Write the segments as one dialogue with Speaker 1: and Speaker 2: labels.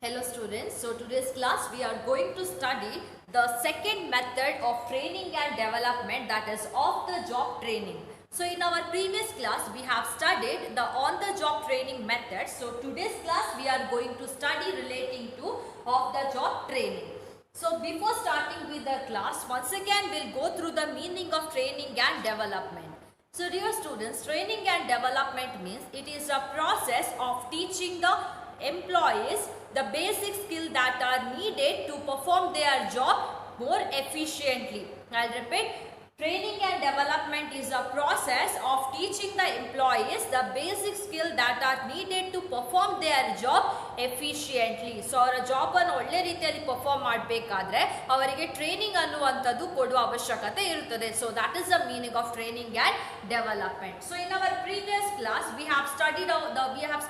Speaker 1: Hello students, so today's class we are going to study the second method of training and development, that is off the job training. So in our previous class we have studied the on the job training method. So today's class we are going to study relating to off the job training. So before starting with the class, once again we'll go through the meaning of training and development. So dear students, training and development means it is a process of teaching the employees the basic skill that are needed to perform their job more efficiently. I'll repeat. Training and development is a process of teaching the employees the basic skill that are needed to perform their job efficiently. So ಅವರ job ಅನ್ನು ಒಳ್ಳೆ ರೀತಿಯಲ್ಲಿ perform ಮಾಡಬೇಕಾದ್ರೆ ಅವರಿಗೆ training ಅನ್ನುವಂಥದ್ದು ಕೊಡುವ ಅವಶ್ಯಕತೆ ಇರುತ್ತದೆ. So that is the meaning of training and development. So in our previous class we have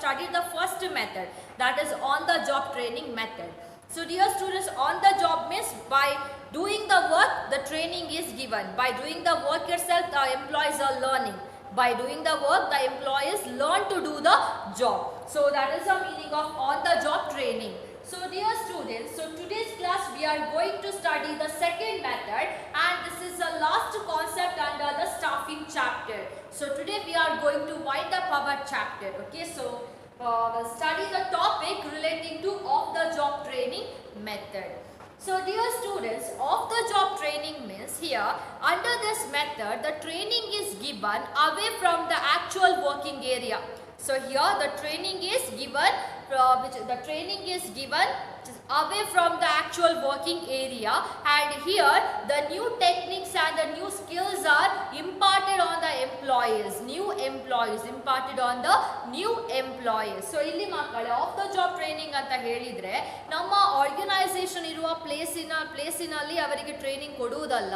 Speaker 1: studied the first method, that is on the job training method. So dear students, on the job means by doing the work the training is given. By doing the work itself the employees are learning. By doing the work the employees learn to do the job. So that is the meaning of on the job training. So dear students, so today's class we are going to study the second method, and this is the last concept under the staffing chapter. So today we are going to wind up our chapter. Okay, so we'll study the topic relating to off-the-job training method. So dear students, off-the-job training means here under this method the training is given away from the actual working area. So here the training is given away from the actual working area, and here the new techniques and the new skills are imparted on the employees. Imparted on the new employees. So ಇಲ್ಲಿ ಮಕ್ಕಳೇ of the job training ಅಂತ ಹೇಳಿದ್ರೆ ನಮ್ಮ organisation ಇರುವ ಪ್ಲೇಸಿನಲ್ಲಿ ಅವರಿಗೆ training ಕೊಡುವುದಲ್ಲ,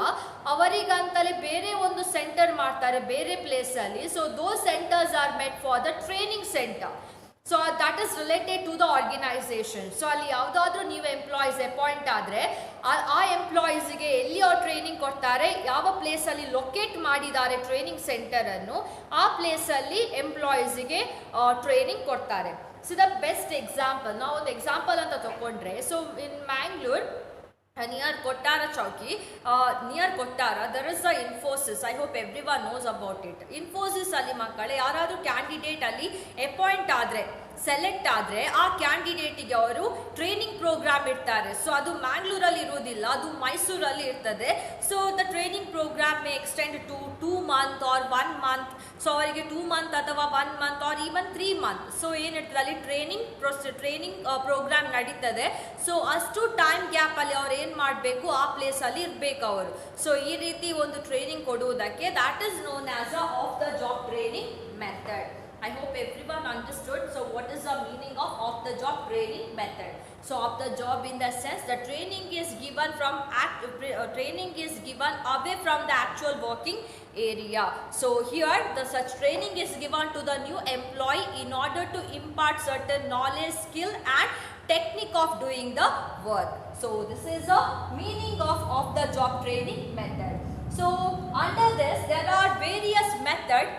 Speaker 1: ಅವರಿಗಂತಲೇ ಬೇರೆ ಒಂದು centre ಮಾಡ್ತಾರೆ ಬೇರೆ ಪ್ಲೇಸಲ್ಲಿ. So those centres are made for the training centre. So that is related to the organisation. So ಅಲ್ಲಿ ಯಾವುದಾದ್ರೂ ನೀವು ಎಂಪ್ಲಾಯೀಸ್ ಅಪಾಯಿಂಟ್ ಆದರೆ ಆ ಎಂಪ್ಲಾಯೀಸ್ಗೆ ಎಲ್ಲಿ ಅವ್ರು ಟ್ರೈನಿಂಗ್ ಕೊಡ್ತಾರೆ, ಯಾವ ಪ್ಲೇಸಲ್ಲಿ ಲೊಕೇಟ್ ಮಾಡಿದ್ದಾರೆ ಟ್ರೈನಿಂಗ್ ಸೆಂಟರನ್ನು, ಆ ಪ್ಲೇಸಲ್ಲಿ ಎಂಪ್ಲಾಯೀಸ್ಗೆ ಟ್ರೈನಿಂಗ್ ಕೊಡ್ತಾರೆ. ಸೊ ದ ಬೆಸ್ಟ್ ಎಕ್ಸಾಂಪಲ್, ನಾವು ಒಂದು ಎಕ್ಸಾಂಪಲ್ ಅಂತ ತಗೊಂಡ್ರೆ, so in Mangalore near Kottara Chowki, near Kottara there is a Infosys. I hope everyone knows about it. Infosys ಅಲ್ಲಿ ಮಕ್ಕಳೇ ಯಾರಾದರೂ ಕ್ಯಾಂಡಿಡೇಟ್ ಅಲ್ಲಿ ಅಪಾಯಿಂಟ್ ಆದರೆ ಸೆಲೆಕ್ಟ್ ಆದರೆ ಆ ಕ್ಯಾಂಡಿಡೇಟಿಗೆ ಅವರು ಟ್ರೈನಿಂಗ್ ಪ್ರೋಗ್ರಾಮ್ ಇಡ್ತಾರೆ. ಸೊ ಅದು ಮ್ಯಾಂಗ್ಳೂರಲ್ಲಿ ಇರೋದಿಲ್ಲ, ಅದು ಮೈಸೂರಲ್ಲಿ ಇರ್ತದೆ. So the training programme may extend to 2 months or 1 month. So ಅವರಿಗೆ 2 months ಅಥವಾ 1 month or even 3 months. So ಏನಿರ್ತದೆ ಅಲ್ಲಿ ಟ್ರೈನಿಂಗ್ ಪ್ರೋಗ್ರಾಮ್ ನಡೀತದೆ. ಸೊ ಅಷ್ಟು ಟೈಮ್ ಗ್ಯಾಪಲ್ಲಿ ಅವ್ರು ಏನು ಮಾಡಬೇಕು, ಆ ಪ್ಲೇಸಲ್ಲಿ ಇರಬೇಕು ಅವರು. ಸೊ ಈ ರೀತಿ ಒಂದು ಟ್ರೈನಿಂಗ್ ಕೊಡುವುದಕ್ಕೆ that is known as a of the job training method. I hope everyone understood. So what is the meaning of off-the-job training method? So off-the-job in the sense the training is given away from the actual working area. So here the such training is given to the new employee in order to impart certain knowledge, skill and technique of doing the work. So this is the meaning of off-the-job training method. So under this there are various methods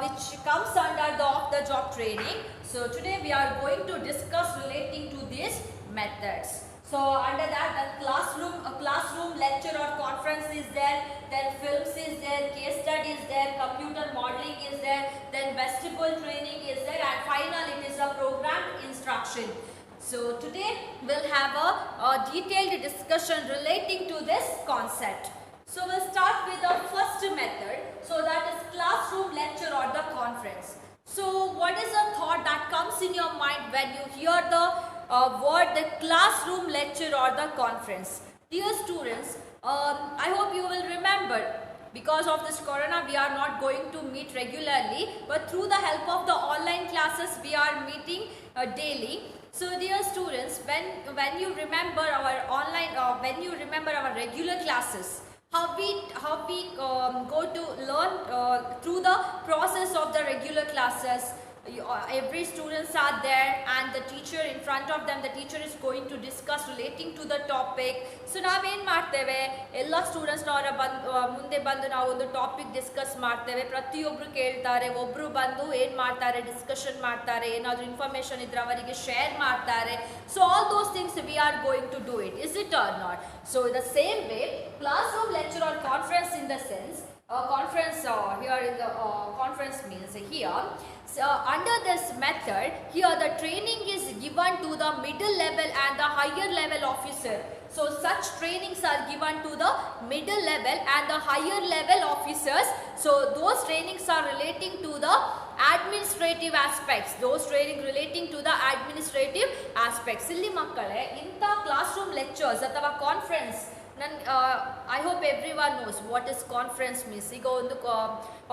Speaker 1: which comes under the off-the-job training. So today we are going to discuss relating to these methods. So under that a classroom lecture or conference is there, then films is there, case study is there, computer modeling is there, then vestibule training is there, and finally it is a programmed instruction. So today we'll have a detailed discussion relating to this concept. So we'll start with the first method, so that is classroom lecture or the conference. So what is the thought that comes in your mind when you hear the word the classroom lecture or the conference? Dear students, I hope you will remember, because of this corona we are not going to meet regularly, but through the help of the online classes we are meeting daily. So dear students, when you remember our online when you remember our regular classes, how we go to learn through the process of the regular classes. every students are there and the teacher in front of them, the teacher is going to discuss relating to the topic. So ನಾವೇನು ಮಾಡ್ತೇವೆ, ಎಲ್ಲ ಸ್ಟೂಡೆಂಟ್ಸ್ನವರ ಮುಂದೆ ಬಂದು ನಾವು ಒಂದು topic discuss ಮಾಡ್ತೇವೆ. ಪ್ರತಿಯೊಬ್ಬರು ಕೇಳ್ತಾರೆ, ಒಬ್ಬರು ಬಂದು ಏನು ಮಾಡ್ತಾರೆ, ಡಿಸ್ಕಷನ್ ಮಾಡ್ತಾರೆ, ಏನಾದರೂ ಇನ್ಫಾರ್ಮೇಷನ್ ಇದ್ರೆ ಅವರಿಗೆ ಶೇರ್ ಮಾಡ್ತಾರೆ. So all those things we are going to do it, is it or not? So the same way, classroom lecture or conference in the sense, conference here in the conference means here. So under this method, here the training is given to the middle level and the higher level officer. So such trainings are given to the middle level and the higher level officers. So those trainings are relating to the administrative aspects, those training relating to the administrative aspects. ಇಲ್ಲಿ ಮಕ್ಕಳೇ, ಇಂಥ classroom lectures ಅಥವಾ conference, I hope every one knows what is conference means. ಈಗ ಒಂದು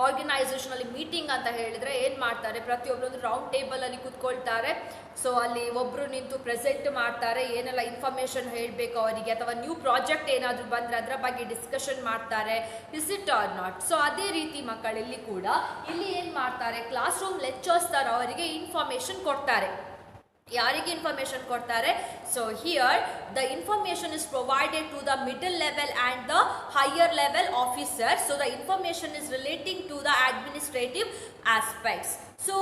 Speaker 1: ಆರ್ಗನೈಸೇಷನಲ್ಲಿ meeting ಅಂತ ಹೇಳಿದರೆ ಏನು ಮಾಡ್ತಾರೆ, ಪ್ರತಿಯೊಬ್ಬರೊಂದು ರೌಂಡ್ ಟೇಬಲಲ್ಲಿ ಕೂತ್ಕೊಳ್ತಾರೆ. ಸೊ ಅಲ್ಲಿ ಒಬ್ಬರು ನಿಂತು ಪ್ರೆಸೆಂಟ್ ಮಾಡ್ತಾರೆ, ಏನೆಲ್ಲ ಇನ್ಫಾರ್ಮೇಷನ್ ಹೇಳಬೇಕು ಅವರಿಗೆ, ಅಥವಾ ನ್ಯೂ ಪ್ರಾಜೆಕ್ಟ್ ಏನಾದರೂ ಬಂದರೆ ಅದರ ಬಗ್ಗೆ ಡಿಸ್ಕಷನ್ ಮಾಡ್ತಾರೆ. Is it or not? So ಅದೇ ರೀತಿ ಮಕ್ಕಳು ಇಲ್ಲಿ ಕೂಡ ಇಲ್ಲಿ ಏನು ಮಾಡ್ತಾರೆ, ಕ್ಲಾಸ್ ರೂಮ್ ಲೆಕ್ಚರ್ಸ್ ಥರ ಅವರಿಗೆ ಇನ್ಫಾರ್ಮೇಷನ್ ಕೊಡ್ತಾರೆ. ಯಾರಿಗೆ ಇನ್ಫಾರ್ಮೇಷನ್ ಕೊಡ್ತಾರೆ? So here the information is provided to the middle level and the higher level officer. So the information is relating to the administrative aspects. So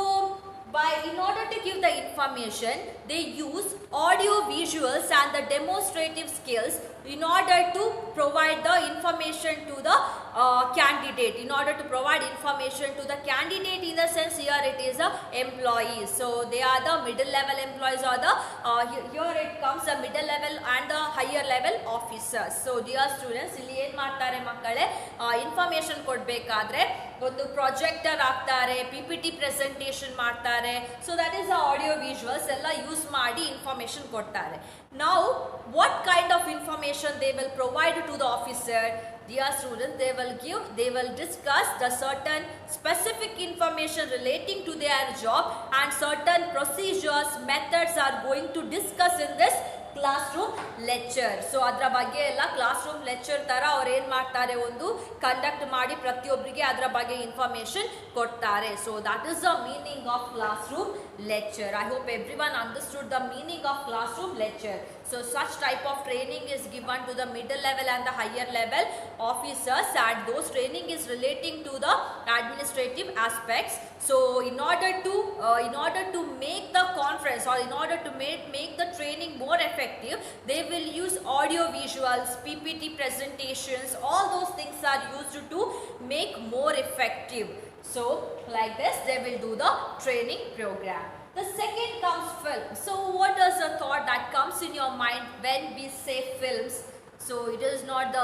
Speaker 1: in order to give the information, they use audio visuals and the demonstrative skills in order to provide the information to the candidate. In order to provide information to the candidate, in the sense here it is a employees. So they are the middle level employees, or the here it comes the middle level and the higher level officers. So dear students, ಇಲ್ಲಿ ಏನು ಮಾಡ್ತಾರೆ ಮಕ್ಕಳೇ, information ಕೊಡಬೇಕಾದ್ರೆ ಒಂದು projector ಹಾಕ್ತಾರೆ, PPT presentation ಮಾಡ್ತಾರೆ. So that is the audio visuals ಎಲ್ಲ use ಮಾಡಿ ಇನ್ಫಾರ್ಮೇಷನ್ ಕೊಡ್ತಾರೆ. Now what kind of information they will provide to the officer? Dear students, they will discuss the certain specific information relating to their job, and certain procedures, methods are going to discuss in this classroom lecture. So ಅದರ ಬಗ್ಗೆ ಎಲ್ಲ classroom lecture ಥರ ಅವ್ರು ಏನು ಮಾಡ್ತಾರೆ, ಒಂದು conduct ಮಾಡಿ ಪ್ರತಿಯೊಬ್ಬರಿಗೆ ಅದರ ಬಗ್ಗೆ ಇನ್ಫಾರ್ಮೇಷನ್ ಕೊಡ್ತಾರೆ. So that is the meaning of classroom lecture. I hope everyone understood the meaning of classroom lecture. So such type of training is given to the middle level and the higher level officers, and those training is relating to the administrative aspects. So in order to make the conference, or in order to make the training more effective, they will use audio visuals, PPT presentations. All those things are used to make more effective. So like this they will do the training program. The second comes film. So what is the thought that comes in your mind when we say films? So it is not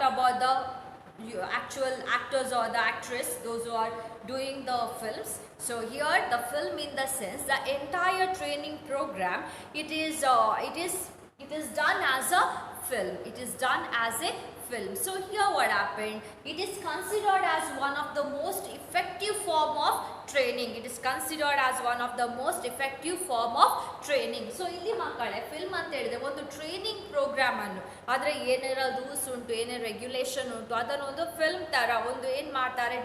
Speaker 1: about the actual actors or the actress, those who are doing the films. So here the film, in the sense, the entire training program, it is done as a film. It is done as a film. So here what happened, it is considered as one of the most effective form of training. It is considered as one of the most effective form of training. So ಇಲ್ಲಿ ಮಕ್ಕಳೇ, film ಅಂತ ಹೇಳಿದ್ರೆ ಒಂದು training programme ಅನ್ನು, ಆದರೆ ಏನೇನೋ rules ಉಂಟು, ಏನೇನು ರೆಗ್ಯುಲೇಷನ್ ಉಂಟು, ಅದನ್ನು ಒಂದು ಫಿಲ್ಮ್ ಥರ ಒಂದು ಏನು ಮಾಡ್ತಾರೆ,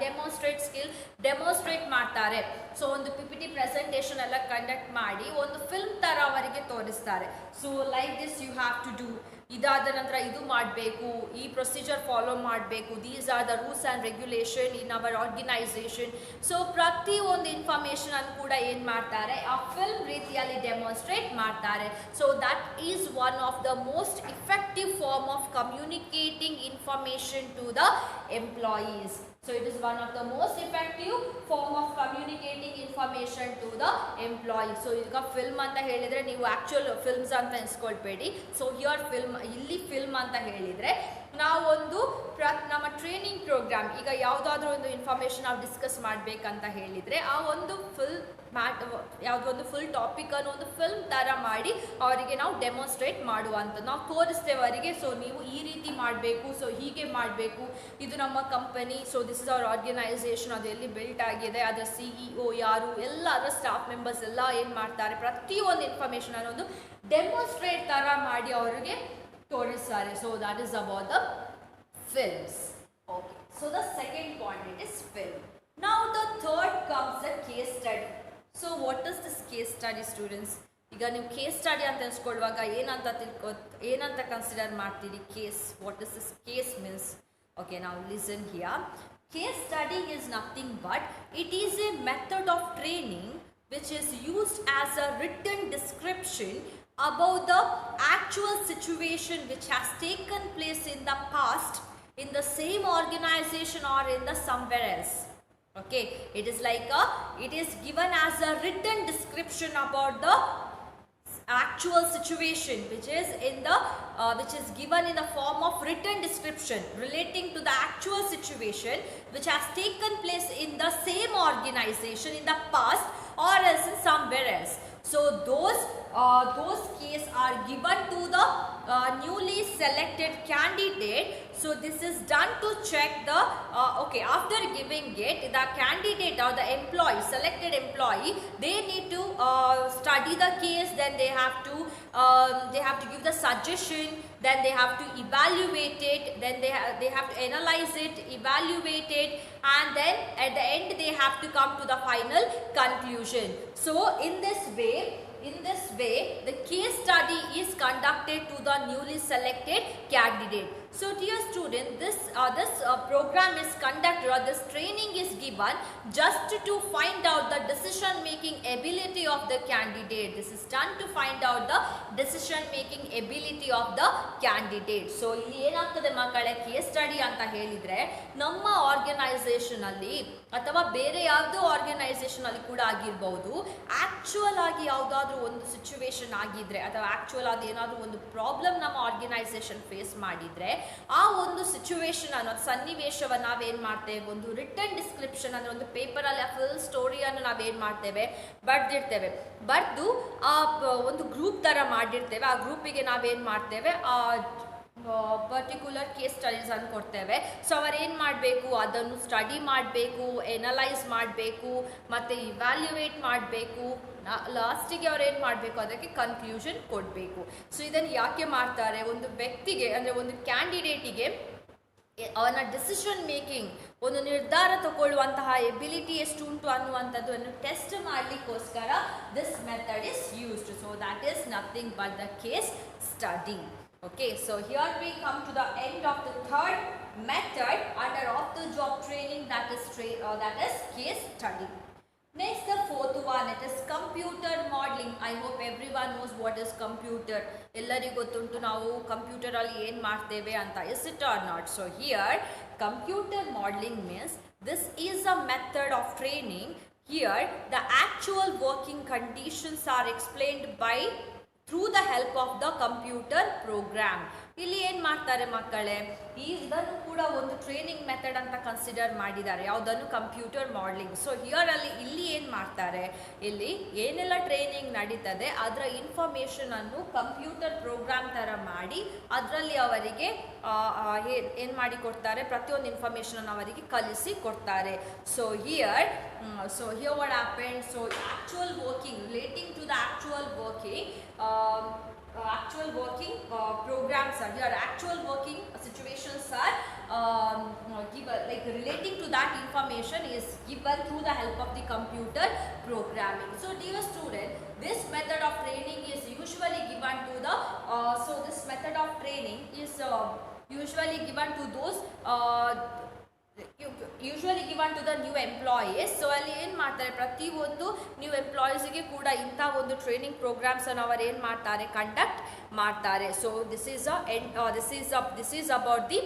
Speaker 1: ಡೆಮೋನ್ಸ್ಟ್ರೇಟ್ ಮಾಡ್ತಾರೆ. ಸೊ ಒಂದು PPT ಪ್ರೆಸೆಂಟೇಷನ್ ಎಲ್ಲ ಕಂಡಕ್ಟ್ ಮಾಡಿ ಒಂದು ಫಿಲ್ಮ್ ಥರ ಅವರಿಗೆ ತೋರಿಸ್ತಾರೆ. So like this you have to do, ಇದಾದ ನಂತರ ಇದು ಮಾಡಬೇಕು, ಈ ಪ್ರೊಸೀಜರ್ ಫಾಲೋ ಮಾಡಬೇಕು, these are the rules and regulation in our organisation. So ಪ್ರತಿ ಒಂದು ಇನ್ಫಾರ್ಮೇಷನ್ ಅನ್ನು ಕೂಡ ಏನು ಮಾಡ್ತಾರೆ, ಆ ಫಿಲ್ಮ್ ರೀತಿಯಲ್ಲಿ ಡೆಮಾನ್ಸ್ಟ್ರೇಟ್ ಮಾಡ್ತಾರೆ. So that is one of the most effective form of communicating information to the employees. So it is one of the most effective form of communicating information to the employee. So ಈಗ film ಅಂತ ಹೇಳಿದರೆ ನೀವು actual films ಅಂತ ಎನ್ಸ್ಕೊಳ್ಬೇಡಿ. So here ಇಲ್ಲಿ film ಅಂತ ಹೇಳಿದರೆ ನಾವೊಂದು ನಮ್ಮ ಟ್ರೈನಿಂಗ್ ಪ್ರೋಗ್ರಾಮ್, ಈಗ ಯಾವುದಾದ್ರೂ ಒಂದು ಇನ್ಫಾರ್ಮೇಷನ್ ನಾವು ಡಿಸ್ಕಸ್ ಮಾಡಬೇಕಂತ ಹೇಳಿದರೆ ಆ ಒಂದು ಯಾವುದೋ ಒಂದು ಫುಲ್ ಟಾಪಿಕನ್ನು ಒಂದು ಫಿಲ್ಮ್ ಥರ ಮಾಡಿ ಅವರಿಗೆ ನಾವು ಡೆಮಾನ್ಸ್ಟ್ರೇಟ್ ಮಾಡುವಂಥದ್ದು, ನಾವು ತೋರಿಸ್ತೇವೆ ಅವರಿಗೆ. ಸೊ ನೀವು ಈ ರೀತಿ ಮಾಡಬೇಕು, ಸೊ ಹೀಗೆ ಮಾಡಬೇಕು, ಇದು ನಮ್ಮ company, so this is our organisation, ಅದು ಎಲ್ಲಿ ಬಿಲ್ಟ್ ಆಗಿದೆ, ಅದರ CEO ಯಾರು, ಎಲ್ಲ ಅದರ ಸ್ಟಾಫ್ ಮೆಂಬರ್ಸ್ ಎಲ್ಲ ಏನು ಮಾಡ್ತಾರೆ, ಪ್ರತಿಯೊಂದು ಇನ್ಫಾರ್ಮೇಷನ್ ಅನ್ನೋದು ಡೆಮಾನ್ಸ್ಟ್ರೇಟ್ ಥರ ಮಾಡಿ ಅವರಿಗೆ ತೋರಿಸ್ತಾರೆ. So that is about the films. Okay, so the second point, it is film. Now the third comes the case study. So what is this case study, students? ಈಗ ನೀವು ಕೇಸ್ ಸ್ಟಡಿ ಅಂತ ಅನ್ಸ್ಕೊಳ್ಳುವಾಗ ಏನಂತ consider ಮಾಡ್ತೀರಿ case? What is this case means? Okay, ನಾವು listen here. Case study is nothing but it is a method of training which is used as a written description about the actual situation which has taken place in the past in the same organization or in the somewhere else. Okay, it is like it is given as a written description about the actual situation which is in the which is given in the form of written description relating to the actual situation which has taken place in the same organization in the past or else in somewhere else. So those cases are given to the newly selected candidate. So this is done to check the okay, after giving it, the candidate or the employee, selected employee, they need to study the case, then they have to give the suggestion, then they have to evaluate it, then they have to analyze it, evaluate it, and then at the end they have to come to the final conclusion. So in this way the case study is conducted to the newly selected candidate. So dear student, this program is conducted, or this training is given just to find out the decision making ability of the candidate. This is done to find out the decision making ability of the candidate. So ಇಲ್ಲಿ ಏನಾಗ್ತದೆ ಮಕ್ಕಳೇ, case study ಅಂತ ಹೇಳಿದ್ರೆ ನಮ್ಮ organisation ಅಲ್ಲಿ ಅಥವಾ ಬೇರೆ ಯಾವುದೋ ಆರ್ಗನೈಸೇಷನ್ ಅಲ್ಲಿ ಕೂಡ ಆಗಿರಬಹುದು, ಆಕ್ಚುಯಲ್ ಆಗಿ ಯಾವುದಾದ್ರೂ ಒಂದು ಸಿಚುವೇಶನ್ ಆಗಿದ್ರೆ ಅಥವಾ ಆಕ್ಚುಯಲ್ ಆಗಿ ಏನಾದರೂ ಒಂದು ಪ್ರಾಬ್ಲಮ್ ನಮ್ಮ ಆರ್ಗನೈಸೇಷನ್ ಫೇಸ್ ಮಾಡಿದ್ರೆ ಆ ಒಂದು ಸಿಚುವೇಶನ್ ಅನ್ನೋ ಸನ್ನಿವೇಶವನ್ನು ನಾವೇನು ಮಾಡ್ತೇವೆ, ಒಂದು ರಿಟನ್ ಡಿಸ್ಕ್ರಿಪ್ಷನ್ ಅಂದರೆ ಒಂದು ಪೇಪರಲ್ಲಿ ಆ ಫುಲ್ ಸ್ಟೋರಿಯನ್ನು ನಾವೇನು ಮಾಡ್ತೇವೆ, ಬರೆದಿರ್ತೇವೆ. ಬರೆದು ಆ ಒಂದು ಗ್ರೂಪ್ ಥರ ಮಾಡಿರ್ತೇವೆ. ಆ ಗ್ರೂಪಿಗೆ ನಾವೇನು ಮಾಡ್ತೇವೆ, ಪರ್ಟಿಕ್ಯುಲರ್ ಕೇಸ್ ಸ್ಟಡೀಸ್ ಅನ್ನು ಕೊಡ್ತೇವೆ. ಸೊ ಅವರೇನು ಮಾಡಬೇಕು, ಅದನ್ನು ಸ್ಟಡಿ ಮಾಡಬೇಕು, ಎನಲೈಸ್ ಮಾಡಬೇಕು, ಮತ್ತು ಇವ್ಯಾಲ್ಯುಯೇಟ್ ಮಾಡಬೇಕು. ಲಾಸ್ಟಿಗೆ ಅವ್ರು ಏನು ಮಾಡಬೇಕು, ಅದಕ್ಕೆ ಕನ್ಕ್ಲೂಷನ್ ಕೊಡಬೇಕು. ಸೊ ಇದನ್ನು ಯಾಕೆ ಮಾಡ್ತಾರೆ, ಒಂದು ವ್ಯಕ್ತಿಗೆ ಅಂದರೆ ಒಂದು ಕ್ಯಾಂಡಿಡೇಟಿಗೆ ಅವನ ಡಿಸಿಷನ್ ಮೇಕಿಂಗ್, ಒಂದು ನಿರ್ಧಾರ ತಗೊಳ್ಳುವಂತಹ ಎಬಿಲಿಟಿ ಎಷ್ಟು ಉಂಟು ಅನ್ನುವಂಥದ್ದು ಟೆಸ್ಟ್ ಮಾಡಲಿಕ್ಕೋಸ್ಕರ this method is used. So that is nothing but the case study. Okay, so here we come to the end of the third method under off-the-job training, that is case study. Next, the fourth one, it is computer modeling. I hope everyone knows what is computer. Ellarigu gottuntu ನಾವು computer ಅಲ್ಲಿ ಏನು ಮಾಡ್ತೇವೆ ಅಂತ, is it or not? So here computer modeling means this is a method of training. Here the actual working conditions are explained by through the help of the computer program. ಇಲ್ಲಿ ಏನು ಮಾಡ್ತಾರೆ ಮಕ್ಕಳೇ, ಇದನ್ನು ಕೂಡ ಒಂದು ಟ್ರೈನಿಂಗ್ ಮೆಥಡ್ ಅಂತ consider ಮಾಡಿದ್ದಾರೆ. ಯಾವುದನ್ನು, ಕಂಪ್ಯೂಟರ್ ಮಾಡಲಿಂಗ್. ಸೊ ಇಲ್ಲಿ ಏನು ಮಾಡ್ತಾರೆ, ಇಲ್ಲಿ ಏನೆಲ್ಲ ಟ್ರೈನಿಂಗ್ ನಡೀತದೆ ಅದರ ಇನ್ಫಾರ್ಮೇಷನನ್ನು ಕಂಪ್ಯೂಟರ್ ಪ್ರೋಗ್ರಾಮ್ ಥರ ಮಾಡಿ ಅದರಲ್ಲಿ ಅವರಿಗೆ ಏನು ಮಾಡಿ ಕೊಡ್ತಾರೆ, ಪ್ರತಿಯೊಂದು ಇನ್ಫಾರ್ಮೇಷನನ್ನು ಅವರಿಗೆ ಕಲಿಸಿ ಕೊಡ್ತಾರೆ. So here what happened, so actual working, relating to the actual working programs are here, actual working situations are given, like relating to that information is given through the help of the computer programming. So dear student, this method of training is usually given to the this method of training is usually given to those usually given to the new employees. So ಅಲ್ಲಿ ಏನು ಮಾಡ್ತಾರೆ, ಪ್ರತಿಯೊಂದು new ಎಂಪ್ಲಾಯೀಸ್ಗೆ ಕೂಡ ಇಂಥ ಒಂದು training ಪ್ರೋಗ್ರಾಮ್ಸನ್ನು ಅವರು ಏನು ಮಾಡ್ತಾರೆ, ಕಂಡಕ್ಟ್ ಮಾಡ್ತಾರೆ. So this is about the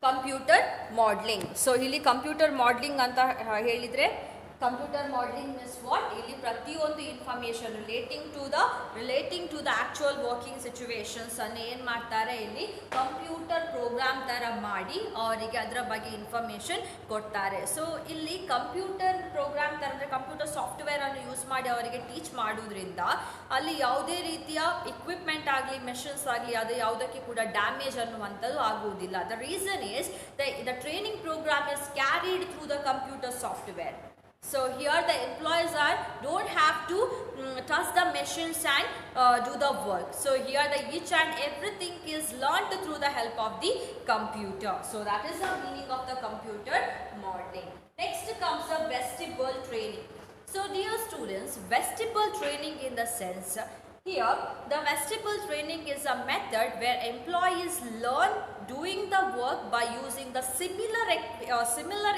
Speaker 1: computer modelling. So ಇಲ್ಲಿ ಕಂಪ್ಯೂಟರ್ ಮಾಡಲಿಂಗ್ ಅಂತ ಹೇಳಿದರೆ, ಕಂಪ್ಯೂಟರ್ ಮಾಡಲಿಂಗ್ ಮೀನ್ಸ್ ವಾಟ್, ಇಲ್ಲಿ ಪ್ರತಿಯೊಂದು information relating to the actual working situations ಅನ್ನು ಏನು ಮಾಡ್ತಾರೆ, ಇಲ್ಲಿ ಕಂಪ್ಯೂಟರ್ ಪ್ರೋಗ್ರಾಮ್ ಥರ ಮಾಡಿ ಅವರಿಗೆ ಅದರ ಬಗ್ಗೆ ಇನ್ಫಾರ್ಮೇಷನ್ ಕೊಡ್ತಾರೆ. ಸೊ ಇಲ್ಲಿ ಕಂಪ್ಯೂಟರ್ ಪ್ರೋಗ್ರಾಮ್ ಥರ ಅಂದರೆ ಕಂಪ್ಯೂಟರ್ ಸಾಫ್ಟ್ವೇರನ್ನು ಯೂಸ್ ಮಾಡಿ ಅವರಿಗೆ ಟೀಚ್ ಮಾಡೋದ್ರಿಂದ ಅಲ್ಲಿ ಯಾವುದೇ ರೀತಿಯ ಇಕ್ವಿಪ್ಮೆಂಟ್ ಆಗಲಿ, ಮೆಷಿನ್ಸ್ ಆಗಲಿ, ಅದು ಯಾವುದಕ್ಕೆ ಕೂಡ ಡ್ಯಾಮೇಜ್ ಅನ್ನುವಂಥದ್ದು ಆಗುವುದಿಲ್ಲ. The reason is the training programme is carried through the computer software. So here the employees don't have to adjust the machines and do the work. So here the each and everything is learned through the help of the computer. So that is the meaning of the computer modeling. Next comes the vestibule training. So dear students, vestibule training in the sense, here the vestibule training is a method where employees learn doing the work by using the similar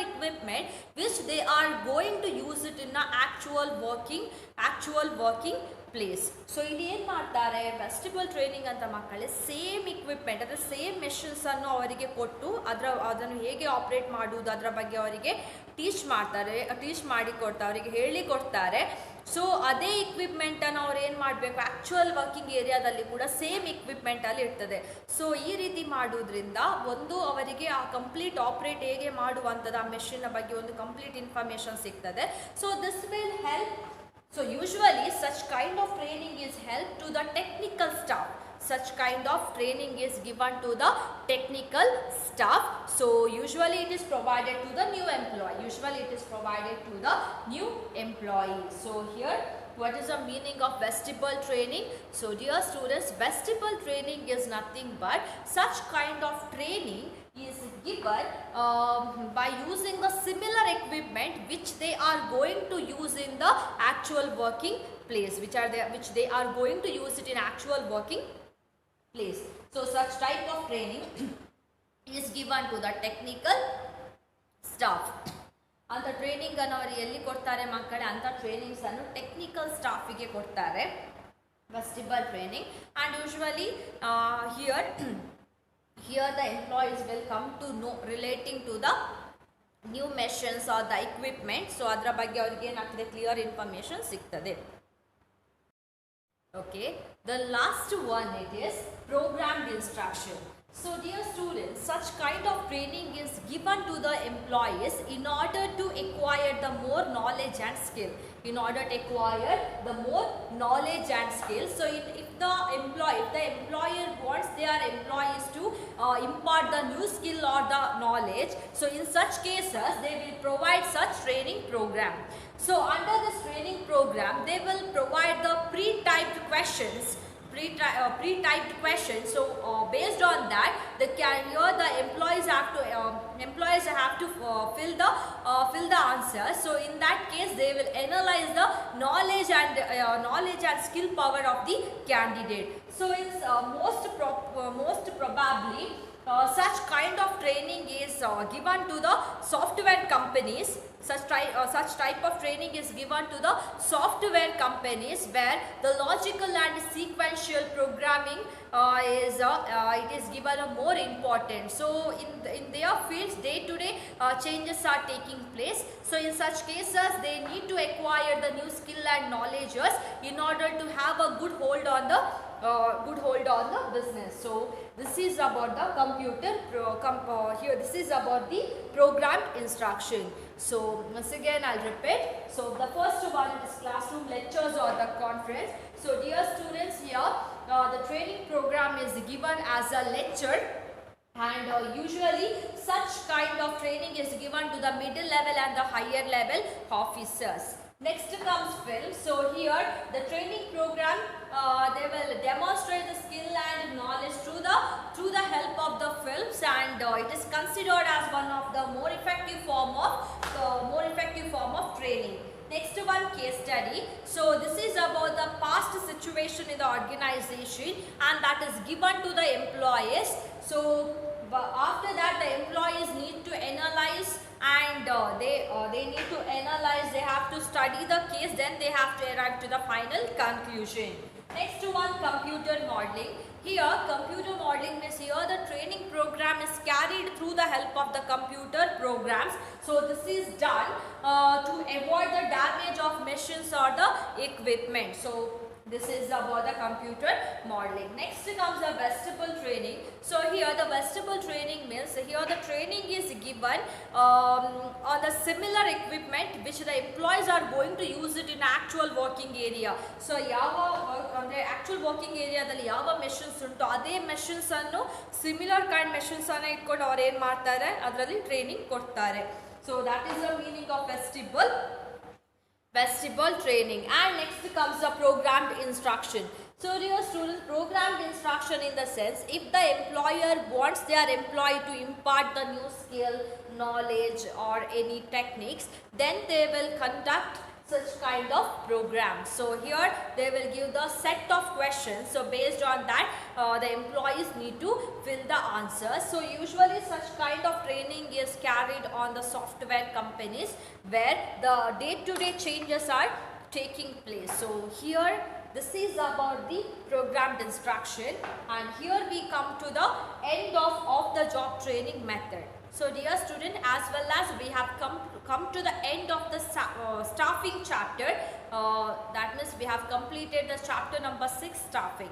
Speaker 1: equipment which they are going to use it in the actual working place. So ಇಲ್ಲಿ ಏನು ಮಾಡ್ತಾರೆ, ವೆಸ್ಟಿಬಲ್ training ಅಂತ ಮಕ್ಕಳೇ same equipment ಅಂದರೆ same machines ಅನ್ನು ಅವರಿಗೆ ಕೊಟ್ಟು ಅದನ್ನು ಹೇಗೆ ಆಪರೇಟ್ ಮಾಡುವುದು ಅದರ ಬಗ್ಗೆ ಅವರಿಗೆ ಟೀಚ್ ಮಾಡಿ ಕೊಡ್ತಾರೆ, ಅವರಿಗೆ ಹೇಳಿ ಕೊಡ್ತಾರೆ. ಸೊ ಅದೇ ಇಕ್ವಿಪ್ಮೆಂಟನ್ನು ಅವ್ರು ಏನು ಮಾಡಬೇಕು, ಆ್ಯಕ್ಚುಯಲ್ ವರ್ಕಿಂಗ್ ಏರಿಯಾದಲ್ಲಿ ಕೂಡ ಸೇಮ್ ಇಕ್ವಿಪ್ಮೆಂಟಲ್ಲಿ ಇರ್ತದೆ. ಸೊ ಈ ರೀತಿ ಮಾಡೋದ್ರಿಂದ ಒಂದು ಅವರಿಗೆ ಆ ಕಂಪ್ಲೀಟ್ ಆಪ್ರೇಟ್ ಹೇಗೆ ಮಾಡುವಂಥದ್ದು ಆ ಮೆಷಿನ್ನ ಬಗ್ಗೆ ಒಂದು ಕಂಪ್ಲೀಟ್ ಇನ್ಫಾರ್ಮೇಷನ್ ಸಿಗ್ತದೆ. So this will help. So usually such kind of training is help to the technical staff. Such kind of training is given to the technical staff. So usually it is provided to the new employee. So here what is the meaning of vestibule training? So dear students, vestibule training is nothing but such kind of training is given by using the similar equipment which they are going to use in the actual working place, which they are going to use it in actual working place. So such type of training is given to the technical staff. ಅಂತ training ಅನ್ನು ಅವರು ಎಲ್ಲಿ ಕೊಡ್ತಾರೆ ಮಕ್ಕಳೇ, ಅಂತ trainings ಅನ್ನು technical ಸ್ಟಾಫಿಗೆ ಕೊಡ್ತಾರೆ, vestibule training. And usually here the employees will come to know relating to the new machines or the equipment. So ಅದರ ಬಗ್ಗೆ ಅವರಿಗೆ ಏನಾಗ್ತದೆ, ಕ್ಲಿಯರ್ ಇನ್ಫಾರ್ಮೇಷನ್ ಸಿಗ್ತದೆ. Okay, the last one it is programmed instruction. So dear students, such kind of training is given to the employees in order to acquire the more knowledge and skill. So if the employer wants their employees to impart the new skill or the knowledge, so in such cases they will provide such training program. So under this training program they will provide the pre-typed questions. So based on that the employees have to fill the answers. So in that case they will analyze the knowledge and skill power of the candidate. So it's most probably such kind of training is given to the software companies. Such type of training is given to the software companies where the logical and sequential programming it is given a more important. So in their fields day-to-day changes are taking place. So in such cases they need to acquire the new skill and knowledges in order to have a good hold on the business. So this is about the computer here this is about the programmed instruction. So once again I'll repeat. So the first one is classroom lectures or the conference. So dear students, here the training program is given as a lecture, and usually such kind of training is given to the middle level and the higher level officers. Next comes film. So here the training program they will demonstrate the skill and knowledge through the help of the films, and it is considered as one of the more effective form of training. Next one, case study. So this is about the past situation in the organization, and that is given to the employees. So after that the employees need to analyze, and they need to analyze, they have to study the case, then they have to arrive to the final conclusion. Next one, computer modeling. Here computer modeling means here the training program is carried through the help of the computer programs. So this is done to avoid the damage of machines or the equipment. So this is about the computer modeling. Next comes the vestibule training. So here the vestibule training means here the training is given on the similar equipment which the employees are going to use it in actual working area. So actual working area dalli yava machines unto ade machines annu similar kind machines anna itkondu avaru ಏನು ಮಾಡ್ತಾರೆ ಅದರಲ್ಲಿ training ಕೊಡ್ತಾರೆ. So that is the meaning of vestibule vestibular training. And next comes the programmed instruction. So dear students, programmed instruction in the sense, if the employer wants their employee to impart the new skill, knowledge or any techniques, then they will conduct such kind of program. So here they will give the set of questions. So based on that, the employees need to fill the answers. So usually such kind of training is carried on the software companies where the day-to-day changes are taking place. So here this is about the programmed instruction, and here we come to the end of the job training method. So dear student, as well as we have come to the end of the staffing chapter, that means we have completed the chapter number 6, staffing.